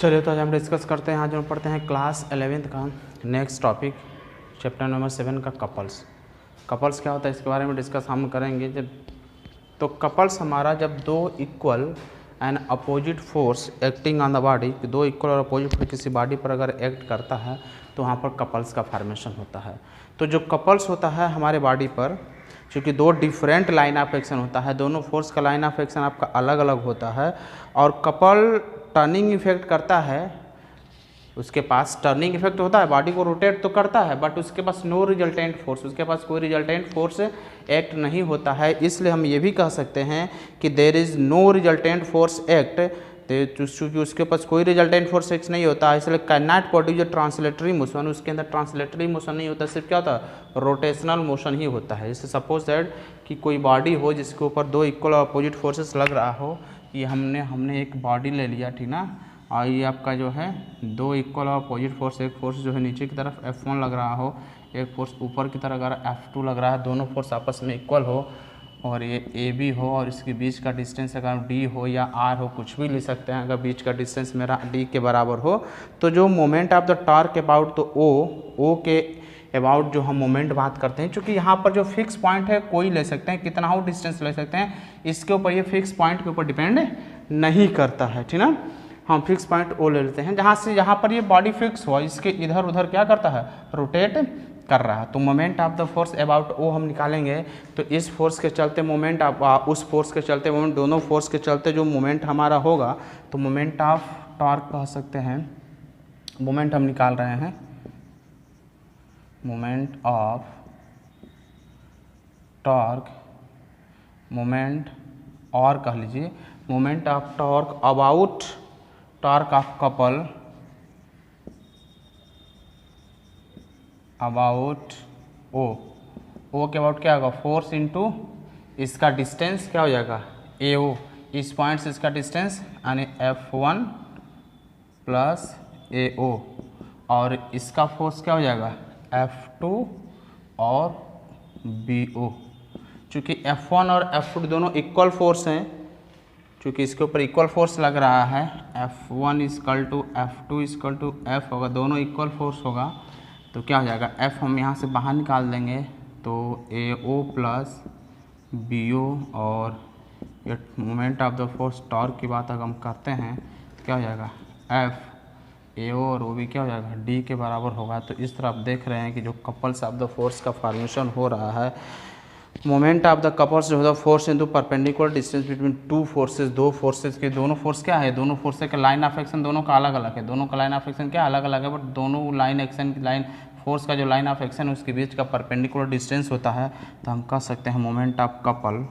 चलिए तो आज हम डिस्कस करते हैं। आज हम पढ़ते हैं क्लास 11th का नेक्स्ट टॉपिक चैप्टर नंबर 7 का कपल्स। कपल्स क्या होता है इसके बारे में डिस्कस हम करेंगे। जब तो कपल्स हमारा जब दो equal and opposite force acting on the body, दो इक्वल और अपोजिट फोर्स किसी बॉडी पर अगर एक्ट करता है तो वहाँ पर कपल्स का फॉर्मेशन होता है। तो जो कपल्स होता है हमारे बॉडी पर, क्योंकि दो डिफरेंट लाइन ऑफ एक्शन होता है, दोनों फोर्स का लाइन ऑफ एक्शन आपका अलग अलग होता है और कपल टर्निंग इफेक्ट करता है। उसके पास टर्निंग इफेक्ट होता है, बॉडी को रोटेट तो करता है, बट उसके पास नो रिजल्टेंट फोर्स, उसके पास कोई रिजल्टेंट फोर्स एक्ट नहीं होता है। इसलिए हम ये भी कह सकते हैं कि there is no resultant force act, चूँकि उसके पास कोई रिजल्टेंट फोर्स एक्ट नहीं होता है, इसलिए कैन नॉट प्रोड्यूस जो ट्रांसलेटरी मोशन, उसके अंदर ट्रांसलेटरी मोशन नहीं होता, सिर्फ क्या होता है रोटेशनल मोशन ही होता है। जैसे सपोज दैट कि कोई बॉडी हो जिसके ऊपर दो इक्वल और अपोजिट फोर्सेस लग रहा हो। ये हमने एक बॉडी ले लिया, ठीक ना, और ये आपका जो है दो इक्वल और अपोजिट फोर्स, एक फोर्स जो है नीचे की तरफ F1 लग रहा हो, एक फोर्स ऊपर की तरफ अगर F2 लग रहा है, दोनों फोर्स आपस में इक्वल हो और ये AB हो और इसके बीच का डिस्टेंस अगर D हो या R हो, कुछ भी ले सकते हैं। अगर बीच का डिस्टेंस मेरा D के बराबर हो तो जो moment of the torque about, तो O के अबाउट जो हम मोमेंट बात करते हैं, क्योंकि यहाँ पर जो फिक्स पॉइंट है कोई ले सकते हैं, कितना हो डिस्टेंस ले सकते हैं, इसके ऊपर ये फिक्स पॉइंट के ऊपर डिपेंड नहीं करता है, ठीक ना। हम फिक्स पॉइंट O ले लेते हैं जहाँ से यहाँ पर ये बॉडी फिक्स हुआ, इसके इधर उधर क्या करता है रोटेट कर रहा है। तो moment of the force about O हम निकालेंगे तो इस फोर्स के चलते मोमेंट ऑफ उस फोर्स के चलते मोमेंट, दोनों फोर्स के चलते जो मोमेंट हमारा होगा तो मोमेंट ऑफ टॉर्क कह सकते हैं। मोमेंट हम निकाल रहे हैं, मोमेंट ऑफ टॉर्क, मोमेंट और कह लीजिए moment of torque about torque of couple about O के अबाउट क्या होगा फोर्स इनटू इसका डिस्टेंस क्या हो जाएगा AO, इस पॉइंट से इसका डिस्टेंस यानी F1 प्लस AO और इसका फोर्स क्या हो जाएगा F2 और BO। चूँकि F1 और F2 दोनों इक्वल फोर्स हैं, क्योंकि इसके ऊपर इक्वल फोर्स लग रहा है, F1 equal to F2 equal to F होगा, दोनों इक्वल फोर्स होगा तो क्या हो जाएगा F हम यहाँ से बाहर निकाल देंगे तो AO प्लस BO और ये moment of the force torque की बात अगर हम करते हैं क्या हो जाएगा F AO और OB क्या हो जाएगा D के बराबर होगा। तो इस तरह आप देख रहे हैं कि जो कपल्स ऑफ द फोर्स का फॉर्मेशन हो रहा है, मोमेंट ऑफ द कपल्स जो होता है force into perpendicular distance between two forces, दो फोर्सेस के, दोनों फोर्स क्या है, दोनों फोर्सेस का लाइन ऑफ एक्शन दोनों का अलग अलग है, दोनों का लाइन ऑफ एक्शन क्या अलग अलग है, बट दोनों लाइन एक्शन की लाइन फोर्स का जो लाइन ऑफ एक्शन है उसके बीच का परपेंडिकुलर डिस्टेंस होता है। तो हम कह सकते हैं moment of couple,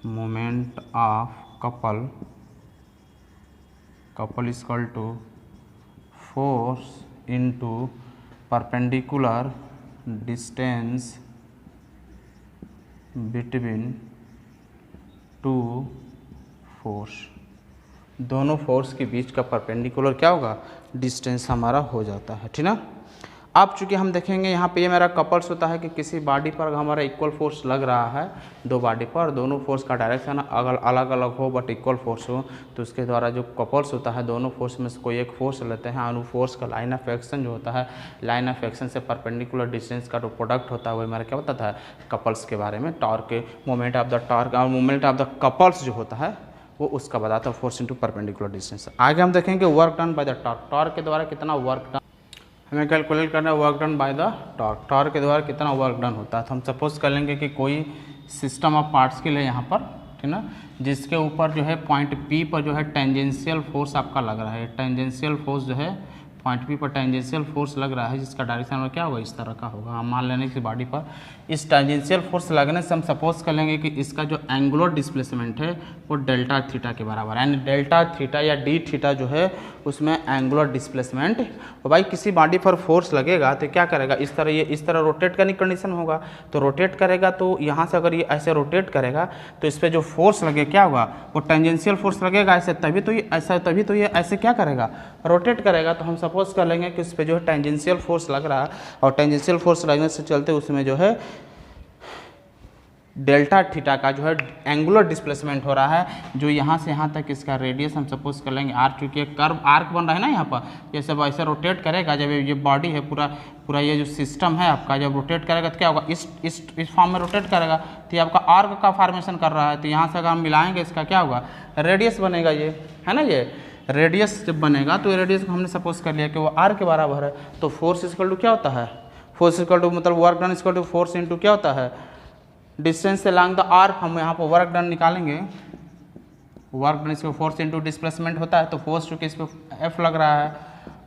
moment of couple couple is equal to force into perpendicular distance between two force, दोनों फोर्स के बीच का परपेंडिकुलर क्या होगा डिस्टेंस हमारा हो जाता है, ठीक ना। अब चूँकि हम देखेंगे यहाँ पे ये मेरा कपल्स होता है कि किसी बॉडी पर हमारा इक्वल फोर्स लग रहा है, दो बॉडी पर दोनों फोर्स का डायरेक्शन अगर अलग अलग हो बट इक्वल फोर्स हो तो उसके द्वारा जो कपल्स होता है दोनों फोर्स में से कोई एक फोर्स लेते हैं और उस फोर्स का लाइन ऑफ एक्शन जो होता है, लाइन ऑफ एक्शन से परपेंडिकुलर डिस्टेंस का जो प्रोडक्ट होता है वो हमारा क्या बताता है कपल्स के बारे में। Torque, moment of the torque और मोमेंट ऑफ द कपल्स जो होता है वो उसका बताता है फोर्स इनटू परपेंडिकुलर डिस्टेंस। आगे हम देखेंगे work done by the torque, torque के द्वारा कितना वर्क डन हमें कैलकुलेट करना है, work done by the torque, torque के द्वारा कितना वर्क डन होता है। तो हम सपोज कर लेंगे कि कोई सिस्टम ऑफ पार्ट्स के लिए यहाँ पर, ठीक ना, जिसके ऊपर जो है पॉइंट P पर जो है टेंजेंशियल फोर्स आपका लग रहा है, टेंजेंशियल फोर्स जो है पॉइंट P पर टेंजेंशियल फोर्स लग रहा है जिसका डायरेक्शन में क्या होगा इस तरह का होगा। हम मान लेने की बॉडी पर इस टेंजेंशियल फोर्स लगने से हम सपोज कर लेंगे कि इसका जो एंगुलर डिस्प्लेसमेंट है वो डेल्टा थीटा के बराबर है, यानी डेल्टा थीटा या डी थीटा जो है उसमें एंगुलर डिस्प्लेसमेंट। और भाई किसी बॉडी पर फोर्स लगेगा तो क्या करेगा इस तरह, ये इस तरह रोटेट करने की कंडीशन होगा तो रोटेट करेगा, तो यहाँ से अगर ये ऐसे रोटेट करेगा तो इस पर जो फोर्स लगे क्या होगा वो टेंजेंशियल फोर्स लगेगा ऐसे, तभी तो ये ऐसा, तभी तो ये ऐसे क्या करेगा रोटेट करेगा। तो हम सपोज कर लेंगे कि इस पर जो है टेंजेंशियल फोर्स लग रहा है और टेंजेंशियल फोर्स लगने से चलते उसमें जो है डेल्टा थीटा का जो है एंगुलर डिस्प्लेसमेंट हो रहा है, जो यहाँ से यहाँ तक इसका रेडियस हम सपोज कर लेंगे आर, चूँकि कर्व आर्क बन रहा है ना यहाँ पर, ये सब ऐसे रोटेट करेगा, जब ये बॉडी है पूरा ये जो सिस्टम है आपका, जब रोटेट करेगा तो क्या होगा, इस फॉर्म में रोटेट करेगा, तो ये आपका आर्क का फॉर्मेशन कर रहा है। तो यहाँ से अगर हम मिलाएंगे इसका क्या होगा, रेडियस बनेगा, ये है ना, ये रेडियस जब बनेगा तो ये रेडियस को हमने सपोज कर लिया कि वो आर के बराबर है। तो फोर्स इक्वल टू क्या होता है, फोर्स इक्वल टू मतलब work done equal to force into क्या होता है, डिस्टेंस अलोंग द आर्क। हम यहाँ पर वर्क डन निकालेंगे, वर्क डन इसको फोर्स इंटू डिस्प्लेसमेंट होता है, तो फोर्स चूँकि इस पर एफ लग रहा है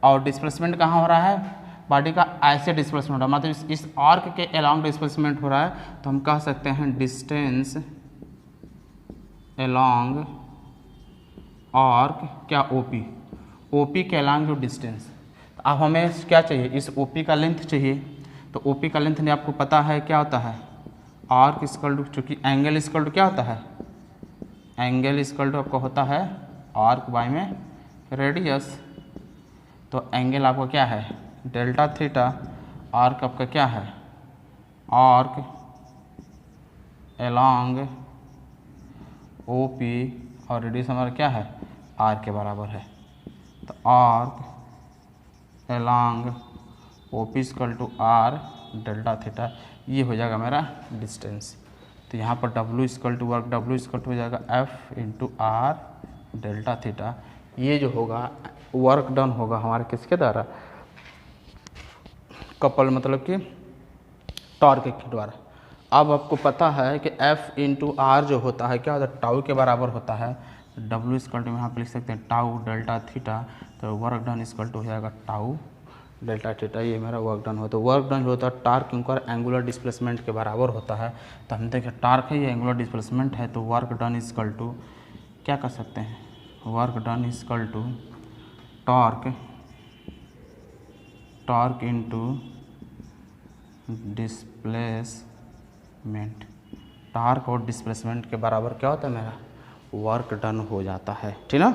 और डिस्प्लेसमेंट कहाँ हो रहा है, बॉडी का ऐसे डिस्प्लेसमेंट हो रहा है, मतलब इस आर्क के अलोंग डिस्प्लेसमेंट हो रहा है, तो हम कह सकते हैं डिस्टेंस अलोंग आर्क क्या ओपी, ओपी के अलोंग जो डिस्टेंस। अब हमें क्या चाहिए, इस ओपी का लेंथ चाहिए, तो ओपी का लेंथ ने आपको पता है क्या होता है, आर्क इक्वल टू, चूँकि एंगल इक्वल टू क्या होता है, एंगल इक्वल टू आपको होता है आर्क बाय में रेडियस। तो एंगल आपका क्या है, डेल्टा थीटा, आर्क आपका क्या है, आर्क अलोंग ओपी, और रेडियस हमारा क्या है, आर के बराबर है। तो arc along OP equal to R delta theta, ये हो जाएगा मेरा डिस्टेंस। तो यहाँ पर W equal to work, W equal to हो जाएगा F into are delta theta. ये जो होगा वर्क डन होगा हमारे किसके द्वारा, कपल मतलब कि टॉर्क के द्वारा। अब आपको पता है कि F इंटू आर जो होता है क्या होता है, टाउ के बराबर होता है। W इक्वल टू यहाँ पर लिख सकते हैं टाउ डेल्टा थीटा, तो वर्क डन इक्वल टू हो जाएगा टाउ डेल्टा थीटा, ये मेरा वर्क डन हो। तो वर्क डन जो होता है टार्क इंकर एंगुलर डिस्प्लेसमेंट के बराबर होता है। तो हम देखें टार्क है, ये एंगुलर डिस्प्लेसमेंट है, तो वर्क डन इक्वल टू क्या कर सकते हैं, work done equal to torque into displacement. Torque और डिस्प्लेसमेंट के बराबर क्या होता है, मेरा वर्क डन हो जाता है, ठीक ना।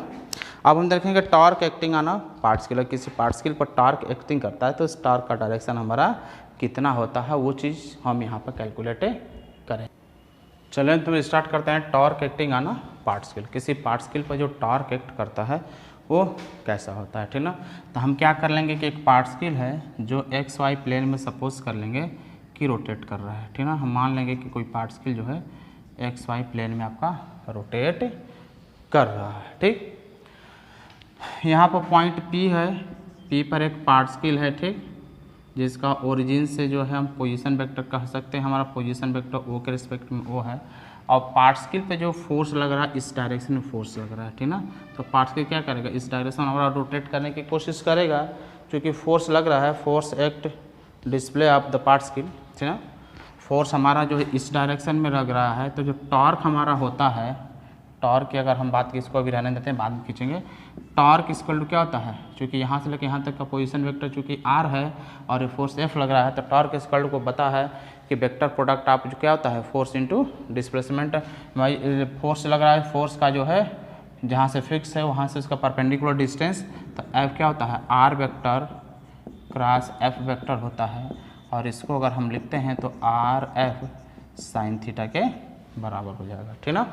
अब हम देखेंगे टॉर्क एक्टिंग आना पार्टिकल, किसी पार्टिकल पर टॉर्क एक्टिंग करता है तो इस टॉर्क का डायरेक्शन हमारा कितना होता है, वो चीज़ हम यहाँ पर कैलकुलेट करें। चलें तो स्टार्ट करते हैं टॉर्क एक्टिंग आना पार्टिकल। किसी पार्टिकल पर जो टॉर्क एक्ट करता है वो कैसा होता है, ठीक ना। तो हम क्या कर लेंगे कि एक पार्टिकल है जो एक्स वाई प्लेन में सपोज कर लेंगे कि रोटेट कर रहा है, ठीक ना। हम मान लेंगे कि कोई पार्टिकल जो है एक्स वाई प्लेन में आपका रोटेट कर रहा है, ठीक। यहाँ पर पॉइंट P है, P पर एक पार्टिकल है, ठीक, जिसका ओरिजिन से जो है हम पोजीशन वेक्टर कह सकते हैं, हमारा पोजीशन वेक्टर O के रिस्पेक्ट में O है, और पार्टिकल पे जो फोर्स लग रहा है इस डायरेक्शन में फोर्स लग रहा है, ठीक ना। तो पार्टिकल क्या करेगा, इस डायरेक्शन में हमारा रोटेट करने की कोशिश करेगा, क्योंकि फोर्स लग रहा है, force act display of the particle, ठीक ना। फोर्स हमारा जो है इस डायरेक्शन में लग रहा है, तो जो टॉर्क हमारा होता है, टॉर्क की अगर हम बात की, इसको अभी रहने देते हैं, बाद में खींचेंगे। टॉर्क इक्वल टू क्या होता है, क्योंकि यहाँ से लेकर यहाँ तक का पोजीशन वेक्टर चूँकि आर है और ये फोर्स एफ लग रहा है, तो टॉर्क इक्वल टू को पता है कि वेक्टर प्रोडक्ट आप जो क्या होता है, फोर्स इंटू डिस्प्लेसमेंट। फोर्स लग रहा है, फोर्स का जो है जहाँ से फिक्स है वहाँ से उसका परपेंडिकुलर डिस्टेंस, तो एफ क्या होता है, R vector cross F vector होता है, और इसको अगर हम लिखते हैं तो आर एफ साइन थीटा के बराबर हो जाएगा, ठीक ना।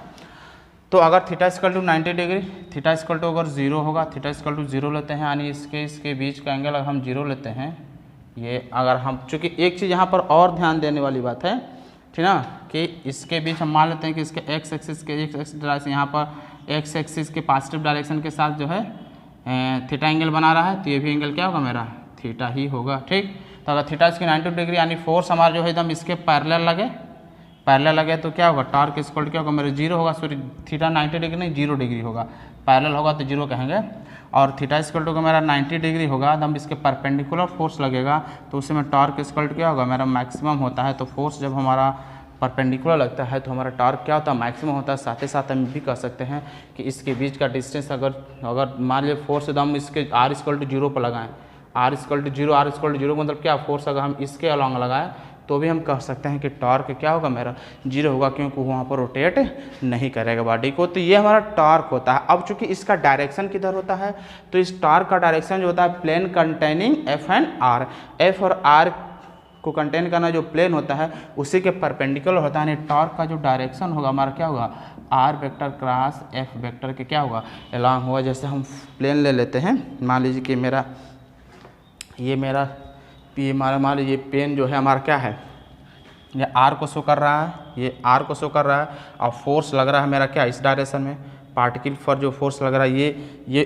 तो अगर theta equal to 90 degree, theta equal to अगर 0 होगा, थीटा इक्वल टू 0 लेते हैं, यानी इसके बीच का एंगल अगर हम 0 लेते हैं, ये अगर हम, चूँकि एक चीज़ यहाँ पर और ध्यान देने वाली बात है, ठीक ना, कि इसके बीच हम मान लेते हैं कि इसके एक्स एक्सिस के डायरेक्शन, यहाँ पर एक्स एक्सिस के पॉजिटिव डायरेक्शन के साथ जो है थीटा एंगल बना रहा है, तो ये भी एंगल क्या होगा, मेरा थीटा ही होगा, ठीक। तो अगर थीटा इसकी 90 डिग्री यानी फोर्स हमारा जो है एकदम इसके पैरेलल लगे तो क्या होगा, टॉर्क इक्वल टू क्या होगा, मेरे 0 होगा, सॉरी थीटा 90 डिग्री नहीं 0 डिग्री होगा, पैरेलल होगा तो 0 कहेंगे, और थीटा इक्वल टू का मेरा 90 डिग्री होगा, तो हम इसके परपेंडिकुलर फोर्स लगेगा, तो उससे में टॉर्क इक्वल टू क्या होगा, मेरा मैक्सिमम होता है। तो फोर्स जब हमारा परपेंडिकुलर लगता है तो हमारा टॉर्क क्या होता है, मैक्सिमम होता है। साथ ही साथ हम भी कह सकते हैं कि इसके बीच का डिस्टेंस अगर मान लीजिए फोर्स एकदम इसके आर इक्वल टू 0 पर लगाएं, आर इक्वल टू 0 मतलब क्या, फोर्स अगर हम इसके अलॉन्ग लगाएं तो भी हम कह सकते हैं कि टॉर्क क्या होगा, मेरा 0 होगा, क्योंकि वहाँ पर रोटेट नहीं करेगा बॉडी को। तो ये हमारा टॉर्क होता है। अब चूंकि इसका डायरेक्शन किधर होता है, तो इस टॉर्क का डायरेक्शन जो होता है plane containing F and R, F और आर को कंटेन करना जो प्लेन होता है उसी के परपेंडिकुलर होता है, यानी टॉर्क का जो डायरेक्शन होगा हमारा क्या होगा, R vector cross F vector के क्या होगा, एलॉन्ग होगा। जैसे हम प्लेन ले लेते हैं, मान लीजिए कि ये मेरा मान लीजिए पेन जो है हमारा क्या है, ये आर को शो कर रहा है, ये आर को शो कर रहा है, और फोर्स लग रहा है मेरा क्या, इस डायरेक्शन में पार्टिकल पर जो फोर्स लग रहा है ये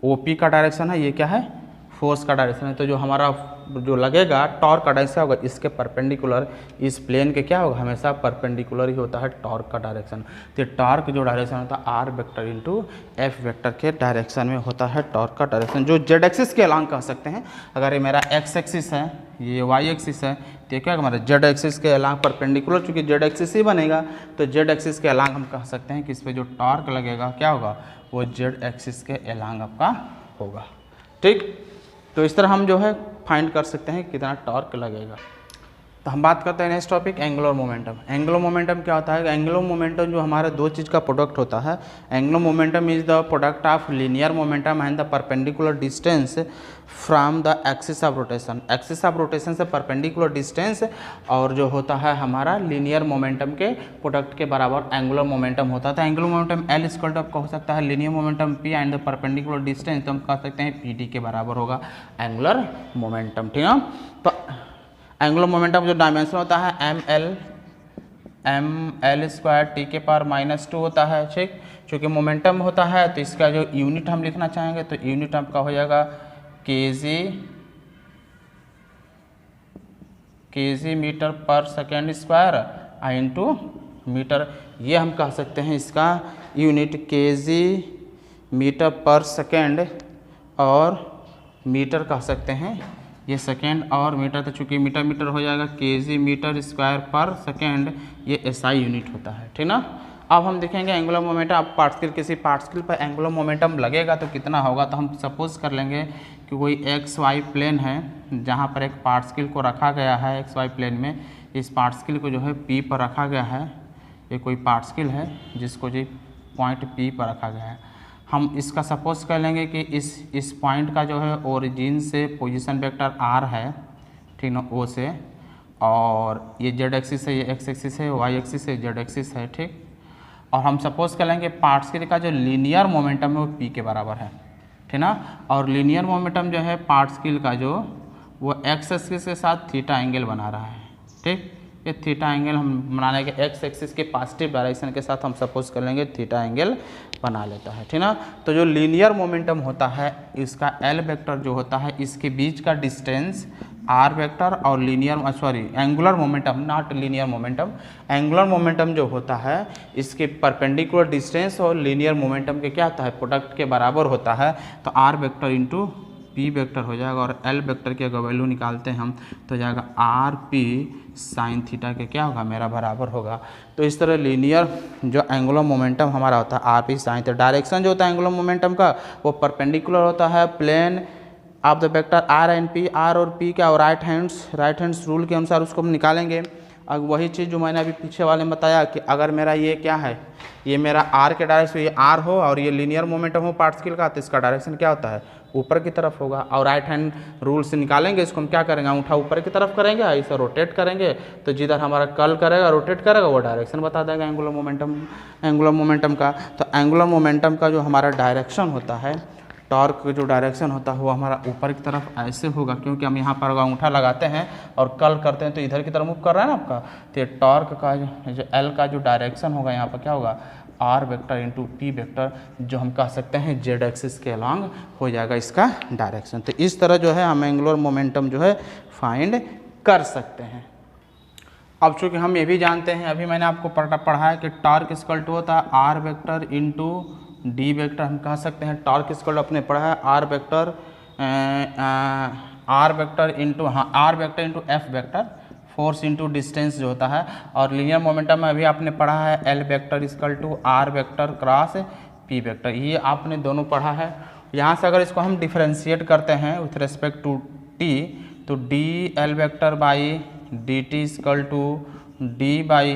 ओपी का डायरेक्शन है, ये क्या है, फोर्स का डायरेक्शन है। तो जो हमारा जो लगेगा टॉर्क का डायरेक्शन होगा इसके परपेंडिकुलर, इस प्लेन के क्या होगा, हमेशा परपेंडिकुलर ही होता है टॉर्क का डायरेक्शन। तो टॉर्क जो डायरेक्शन होता है R vector into F vector के डायरेक्शन में होता है टॉर्क का डायरेक्शन, जो जेड एक्सिस के अलांग कह सकते हैं। अगर ये मेरा एक्स एक्सिस है, ये वाई एक्सिस है, तो क्या हमारा जेड एक्सिस के अलांग परपेंडिकुलर, चूँकि जेड एक्सिस ही बनेगा तो जेड एक्सिस के अलांग हम कह सकते हैं कि इस पर जो टॉर्क लगेगा क्या होगा, वो जेड एक्सिस के अलांग आपका होगा। ठीक, तो इस तरह हम जो है फाइंड कर सकते हैं कितना टॉर्क लगेगा। तो हम बात करते हैं next topic, angular momentum. Angular momentum क्या होता है, एंगुलर मोमेंटम जो हमारे दो चीज़ का प्रोडक्ट होता है। Angular momentum is the product of linear momentum and the perpendicular distance from the axis of rotation. Axis of rotation से परपेंडिकुलर डिस्टेंस और जो होता है हमारा लीनियर मोमेंटम के प्रोडक्ट के बराबर एंगुलर मोमेंटम होता था। Angular momentum L equal to आपका हो सकता है linear momentum P and the perpendicular distance, तो हम कह सकते हैं पी डी के बराबर होगा एंगुलर मोमेंटम। ठीक है, तो एंगुलर मोमेंटम जो डायमेंशन होता है एम एल स्क्वायर टी के पावर -2 होता है। ठीक, चूँकि मोमेंटम होता है तो इसका जो यूनिट हम लिखना चाहेंगे तो यूनिट आपका हो जाएगा केजी मीटर पर सेकेंड स्क्वायर इंटू मीटर, ये हम कह सकते हैं इसका यूनिट केजी मीटर पर सेकेंड और मीटर कह सकते हैं, ये सेकेंड और मीटर, तो चूँकि मीटर मीटर हो जाएगा केजी मीटर स्क्वायर पर सेकेंड, ये एसआई यूनिट होता है। ठीक ना, अब हम देखेंगे एंगुलर मोमेंटम। अब पार्टिकल किसी पार्टिकल पर एंगुलर मोमेंटम लगेगा तो कितना होगा, तो हम सपोज कर लेंगे कि कोई एक्स वाई प्लेन है जहाँ पर एक पार्टिकल को रखा गया है एक्स वाई प्लेन में, इस पार्टिकल को जो है पी पर रखा गया है, ये कोई पार्टिकल है जिसको जो पॉइंट पी पर रखा गया है। हम इसका सपोज कर लेंगे कि इस पॉइंट का जो है ओरिजिन से पोजीशन वेक्टर आर है, ठीक ना, ओ से, और ये जेड एक्सिस है, ये एक्स एक्सिस है, वाई एक्सिस है, जेड एक्सिस है। ठीक, और हम सपोज कर लेंगे पार्टिकल का जो लीनियर मोमेंटम है वो पी के बराबर है। ठीक ना, और लीनियर मोमेंटम जो है पार्टिकल का जो वो एक्स एक्सिस के साथ थीटा एंगल बना रहा है। ठीक, ये थीटा एंगल हम बनाने के एक्स एक्सिस के पॉजिटिव डायरेक्शन के साथ हम सपोज कर लेंगे थीटा एंगल बना लेता है। ठीक ना, तो जो लीनियर मोमेंटम होता है इसका एल वेक्टर जो होता है इसके बीच का डिस्टेंस आर वेक्टर और angular momentum, not linear momentum, angular momentum जो होता है इसके परपेंडिकुलर डिस्टेंस और लीनियर मोमेंटम के क्या होता है, प्रोडक्ट के बराबर होता है। तो R vector into P vector हो जाएगा, और एल वेक्टर की अगर वैल्यू निकालते हैं हम तो जाएगा आर पी साइन थीटा के क्या होगा, मेरा बराबर होगा। तो इस तरह लीनियर जो एंगुलर मोमेंटम हमारा होता है R P sine theta, direction जो होता है एंगुलर मोमेंटम का वो परपेंडिकुलर होता है plane of the vector R and P, R और पी का, और राइट हैंड्स रूल के अनुसार उसको हम निकालेंगे। अब वही चीज़ जो मैंने अभी पीछे वाले में बताया कि अगर मेरा ये क्या है, ये मेरा आर के डायरेक्शन, ये आर हो और ये लीनियर मोमेंटम हो पार्टिकल का, तो इसका डायरेक्शन क्या होता है, ऊपर की तरफ होगा। और राइट हैंड रूल से निकालेंगे इसको हम क्या करेंगे, अंगूठा ऊपर की तरफ करेंगे, ऐसे रोटेट करेंगे तो जिधर हमारा कर्ल करेगा रोटेट करेगा वो डायरेक्शन बता देगा एंगुलर मोमेंटम का। तो एंगुलर मोमेंटम का जो हमारा डायरेक्शन होता है, टॉर्क जो डायरेक्शन होता है वो हमारा ऊपर की तरफ ऐसे होगा, क्योंकि हम यहाँ पर अंगूठा लगाते हैं और कर्ल करते हैं तो इधर की तरफ मूव कर रहा है ना आपका। तो टॉर्क का जो एल का जो डायरेक्शन होगा यहाँ पर क्या होगा, R vector into P vector, जो हम कह सकते हैं जेड एक्सिस के अलॉन्ग हो जाएगा इसका डायरेक्शन। तो इस तरह जो है हम एंगुलर मोमेंटम जो है फाइंड कर सकते हैं। अब चूँकि हम ये भी जानते हैं, अभी मैंने आपको पढ़ा है कि टॉर्क इक्वल टू होता है R vector into D vector, हम कह सकते हैं टॉर्क इक्वल टू अपने पढ़ा है R vector into F vector, force into distance जो होता है। और लीनियर मोमेंटम में अभी आपने पढ़ा है L vector equal to R vector cross P vector, ये आपने दोनों पढ़ा है। यहाँ से अगर इसको हम डिफ्रेंशिएट करते हैं विथ रेस्पेक्ट टू टी, तो D L vector by D T equal to D by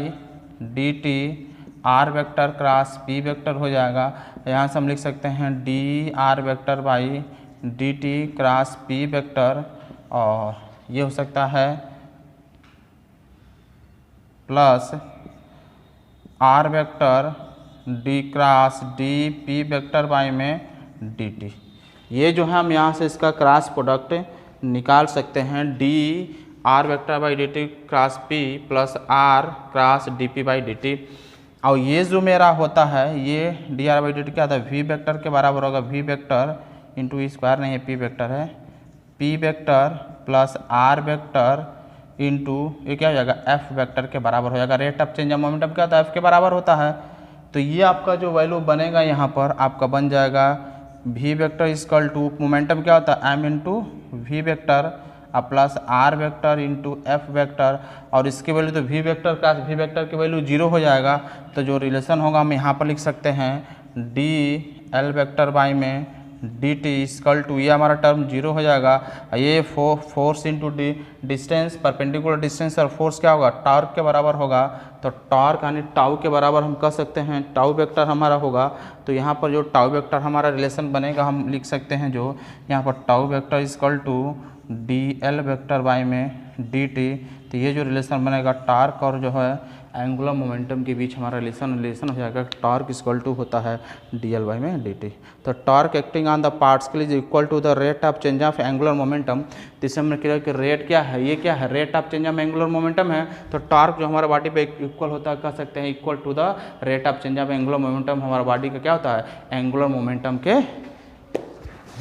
D T R vector cross P vector हो जाएगा। यहाँ से हम लिख सकते हैं D R vector by D T cross P vector, और ये हो सकता है plus R vector D cross D P vector by में डी टी। ये जो है हम यहाँ से इसका क्रॉस प्रोडक्ट निकाल सकते हैं, D R vector by D T cross P plus R cross D P by D T. और ये जो मेरा होता है ये D R by D T क्या होता है, वी वेक्टर के बराबर होगा, V vector into E square नहीं है, पी वेक्टर है, P vector plus R vector into ये क्या हो जाएगा, एफ वेक्टर के बराबर हो जाएगा। Rate of change of momentum क्या होता है, एफ के बराबर होता है। तो ये आपका जो वैल्यू बनेगा यहाँ पर आपका बन जाएगा V vector equal to momentum क्या होता है, M into V vector plus R vector into F vector, और इसकी वैल्यू तो वी वेक्टर का वी वेक्टर की वैल्यू 0 हो जाएगा। तो जो रिलेशन होगा हम यहाँ पर लिख सकते हैं डी एल वेक्टर बाई में डी टी इक्वल टू, ये हमारा टर्म 0 हो जाएगा। ये force into D distance, perpendicular distance और फोर्स क्या होगा, टॉर्क के बराबर होगा। तो टॉर्क यानी टाउ के बराबर हम कह सकते हैं, टाउ वेक्टर हमारा होगा। तो यहाँ पर जो टाउ वेक्टर हमारा रिलेशन बनेगा हम लिख सकते हैं जो यहाँ पर tau vector equal to D L vector by में डी टी। तो ये जो रिलेशन बनेगा टॉर्क और जो है एंगुलर मोमेंटम के बीच हमारा रिलेशन हो जाएगा, टॉर्क इक्वल टू होता है डी एल बाई में डी टी। तो torque acting on the particle is equal to the rate of change of angular momentum. तो इससे हमने कहा कि रेट क्या है, ये क्या है, rate of change of angular momentum है। तो टॉर्क जो हमारा बॉडी पे इक्वल होता है कह सकते हैं equal to the rate of change of angular momentum. हमारा बॉडी का क्या होता है, एंगुलर मोमेंटम के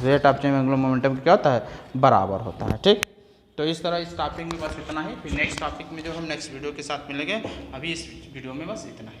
rate of change angular momentum क्या होता है, बराबर होता है। ठीक, तो इस तरह इस टॉपिक में बस इतना ही। फिर नेक्स्ट टॉपिक में जो हम नेक्स्ट वीडियो के साथ मिलेंगे, अभी इस वीडियो में बस इतना ही।